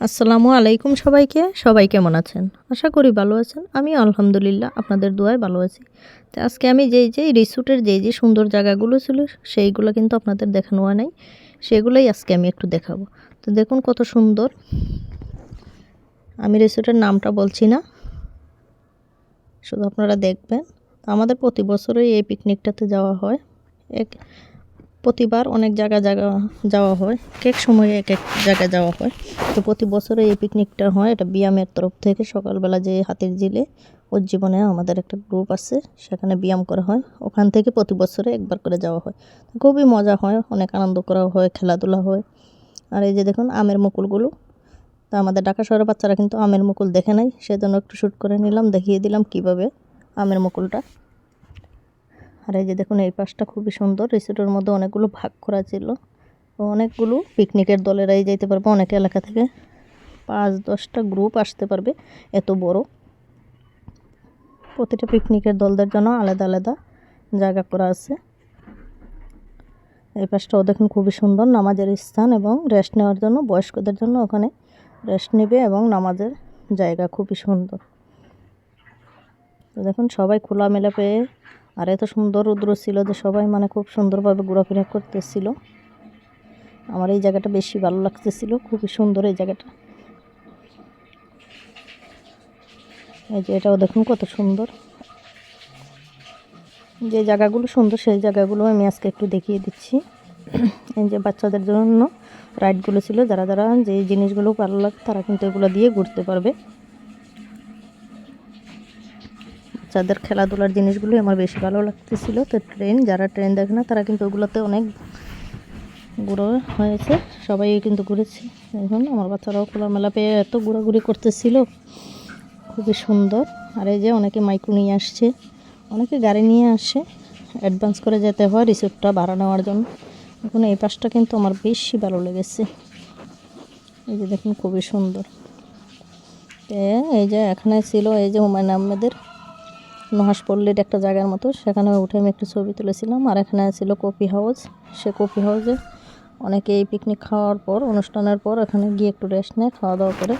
আসসালামু আলাইকুম সবাই কেমন আছেন? আশা করি ভালো আছেন। আমিও আলহামদুলিল্লাহ আপনাদের দোয়ায় ভালো আছি। তো আজকে আমি যেই রিসোর্টের যেই সুন্দর জায়গাগুলো ছিল সেইগুলো কিন্তু আপনাদের দেখানো হয় নাই। সেগুলোই আজকে আমি একটু দেখাবো। তো দেখুন কত সুন্দর। আমি রিসোর্টের নামটা বলছি না। শুধু আপনারা দেখবেন। তো আমাদের প্রতি বছরই এই পিকনিকটাতে যাওয়া হয়। প্রতিবার অনেক জায়গা যাওয়া হয়, এক সময়ে এক জায়গায় যাওয়া হয়। তো প্রতি বছরে এই পিকনিকটা হয়, এটা ব্যায়ামের তরফ থেকে সকালবেলা যে হাতির ঝিলে উজ্জীবনে আমাদের একটা গ্রুপ আছে, সেখানে ব্যায়াম করা হয়। ওখান থেকে প্রতি বছরে একবার করে যাওয়া হয়। খুবই মজা হয়, অনেক আনন্দ করা হয়, খেলাধুলা হয়। আর এই যে দেখুন আমের মুকুলগুলো। তো আমাদের ঢাকা শহরের বাচ্চারা কিন্তু আমের মুকুল দেখে নাই, সেজন্য একটু শ্যুট করে নিলাম, দেখিয়ে দিলাম কিভাবে আমের মুকুলটা। আর এই যে দেখুন এই পাশটা খুবই সুন্দর। রিসোর্টের মধ্যে অনেকগুলো ভাগ করা ছিল, অনেকগুলো পিকনিকের দলেরাই যেতে পারবে। অনেক এলাকা থেকে 5-10টা গ্রুপ আসতে পারবে, এত বড়। প্রতিটা পিকনিকের দলদের জন্য আলাদা আলাদা জায়গা করা আছে। এই পাশটাও দেখুন খুবই সুন্দর, নামাজের স্থান এবং রেস্ট নেওয়ার জন্য, বয়স্কদের জন্য ওখানে রেস্ট নেবে এবং নামাজের জায়গা খুবই সুন্দর। তো দেখুন সবাই খোলামেলা পেয়ে, আর এত সুন্দর রৌদ্র ছিল যে সবাই খুব সুন্দরভাবে ঘোরাফেরা করতেছিল। আমার এই জায়গাটা বেশি ভালো লাগতেছিল, খুবই সুন্দর এই জায়গাটা। এই যে এটাও দেখুন কত সুন্দর। যে জায়গাগুলো সুন্দর সেই জায়গাগুলো আমি আজকে একটু দেখিয়ে দিচ্ছি। এই যে বাচ্চাদের জন্য রাইডগুলো ছিল, যারা যারা যে জিনিসগুলো ভালো লাগে তারা কিন্তু এগুলো দিয়ে ঘুরতে পারবে। বাচ্চাদের খেলাধুলার জিনিসগুলো আমার বেশি ভালো লাগতেছিল। তো যারা ট্রেন দেখে না তারা কিন্তু ওগুলোতে অনেক ঘুরো হয়েছে, সবাই কিন্তু ঘুরেছে। এখন আমার বাচ্চারাও খোলামেলা পেয়ে এত ঘোরাঘুরি করতেছিল, খুবই সুন্দর। আর এই যে অনেকে মাইক্রো নিয়ে আসছে, অনেকে গাড়ি নিয়ে আসে, অ্যাডভান্স করে যেতে হয় রিসোর্টটা ভাড়া নেওয়ার জন্য। এখন এই পাশটা কিন্তু আমার বেশি ভালো লেগেছে। এই যে দেখুন খুবই সুন্দর। এই যে এখানে ছিল এই যে হুমায়ুন আহমেদের নুহাসপল্লির একটা জায়গার মতো, সেখানে উঠে আমি একটু ছবি তুলেছিলাম। আর এখানে ছিল কফি হাউস, সে কফি হাউসে অনেকে এই পিকনিক খাওয়ার পর, অনুষ্ঠানের পর এখানে গিয়ে একটু রেস্ট নেয়, খাওয়া দাওয়া করে।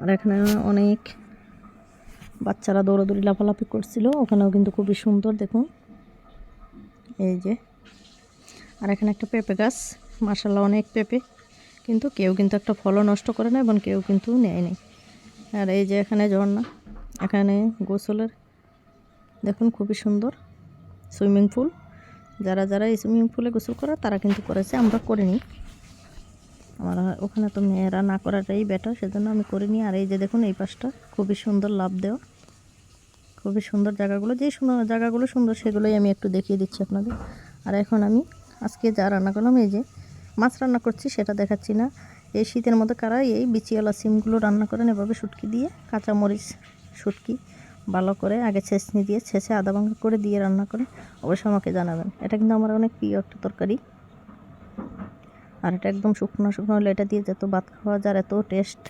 আর এখানে অনেক বাচ্চারা দৌড়াদৌড়ি লাফালাফি করছিল, ওখানেও কিন্তু খুবই সুন্দর দেখুন। এই যে আর এখানে একটা পেঁপে গাছ, মাশাআল্লাহ অনেক পেঁপে, কিন্তু কেউ কিন্তু একটা ফলও নষ্ট করে না এবং কেউ কিন্তু নেয় নাই। আর এই যে এখানে ঝর্ণা, এখানে গোসলের দেখুন খুবই সুন্দর সুইমিং পুল। যারা যারা এই সুইমিং পুলে গোসল করে তারা কিন্তু করেছে, আমরা করিনি। আমার ওখানে তো মেয়েরা না করাটাই বেটার, সেজন্য আমি করিনি। আর এই যে দেখুন এই পাশটা খুবই সুন্দর, লাভ দেওয়া, খুবই সুন্দর জায়গাগুলো। যেই জায়গাগুলো সুন্দর সেগুলোই আমি একটু দেখিয়ে দিচ্ছি আপনাদের। আর এখন আমি আজকে যা রান্না করলাম, এই যে মাছ রান্না করছি সেটা দেখাচ্ছি না। এই শীতের মধ্যে কারা এই বিচিওয়ালা সিমগুলো রান্না করেন এভাবে শুটকি দিয়ে, কাঁচামরিচ শুটকি ভালো করে আগে ছেঁচনি দিয়ে ছেঁচে আদা ভাঙা করে দিয়ে রান্না করে, অবশ্যই আমাকে জানাবেন। এটা কিন্তু আমার অনেক প্রিয় একটা তরকারি। আর এটা একদম শুকনো শুকনো হলে এটা দিয়ে যত ভাত খাওয়া যায়, এত টেস্ট।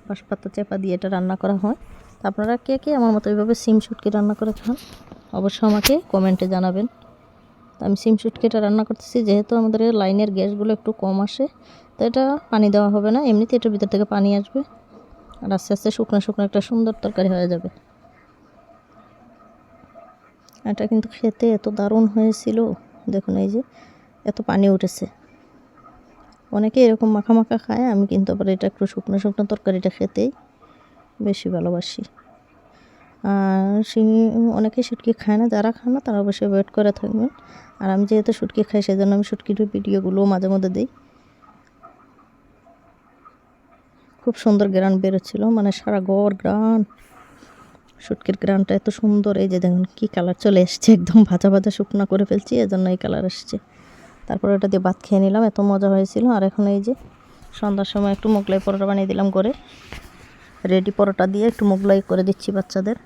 বাঁশপাতা চেপা দিয়ে এটা রান্না করা হয়। তা আপনারা কে কে আমার মতো এইভাবে সিম শুটকি রান্না করে খান, অবশ্যই আমাকে কমেন্টে জানাবেন। তো আমি সিম শুটকিটা রান্না করতেছি, যেহেতু আমাদের লাইনের গ্যাসগুলো একটু কম আসে, তো এটা পানি দেওয়া হবে না, এমনিতে এটার ভিতর থেকে পানি আসবে। আর আস্তে আস্তে শুকনো শুকনো একটা সুন্দর তরকারি হয়ে যাবে। এটা কিন্তু খেতে এত দারুণ হয়েছিল দেখুন। এই যে এত পানি উঠেছে, অনেকে এরকম মাখা মাখা খায়, আমি কিন্তু আবার এটা একটু শুকনো শুকনো তরকারিটা খেতেই বেশি ভালোবাসি। আর অনেকে শুটকি খায় না, যারা খায় না তারা অবশ্যই ওয়েট করে থাকবেন। আর আমি যেহেতু শুটকি খাই সেজন্য আমি শুটকির ভিডিওগুলোও মাঝে মধ্যে দিই। খুব সুন্দর গ্রান বেরোচ্ছিল, সারা ঘর গ্রান, শুটকির গ্রানটা এত সুন্দর। এই যে দেখুন কী কালার চলে এসছে, একদম ভাজা ভাজা শুকনা করে ফেলছি, এজন্য এই কালার এসছে। তারপরে ওটা দিয়ে ভাত খেয়ে নিলাম, এত মজা হয়েছিল। আর এখন এই যে সন্ধ্যার সময় একটু মোগলাই পরোটা বানিয়ে দিলাম করে, রেডি পরোটা দিয়ে একটু মোগলাই করে দিচ্ছি বাচ্চাদের।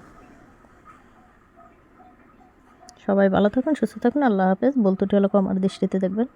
সবাই ভালো থাকুন, সুস্থ থাকুন, আল্লাহ হাফেজ। বলতুটি হলো আমার দৃষ্টিতে দেখবেন।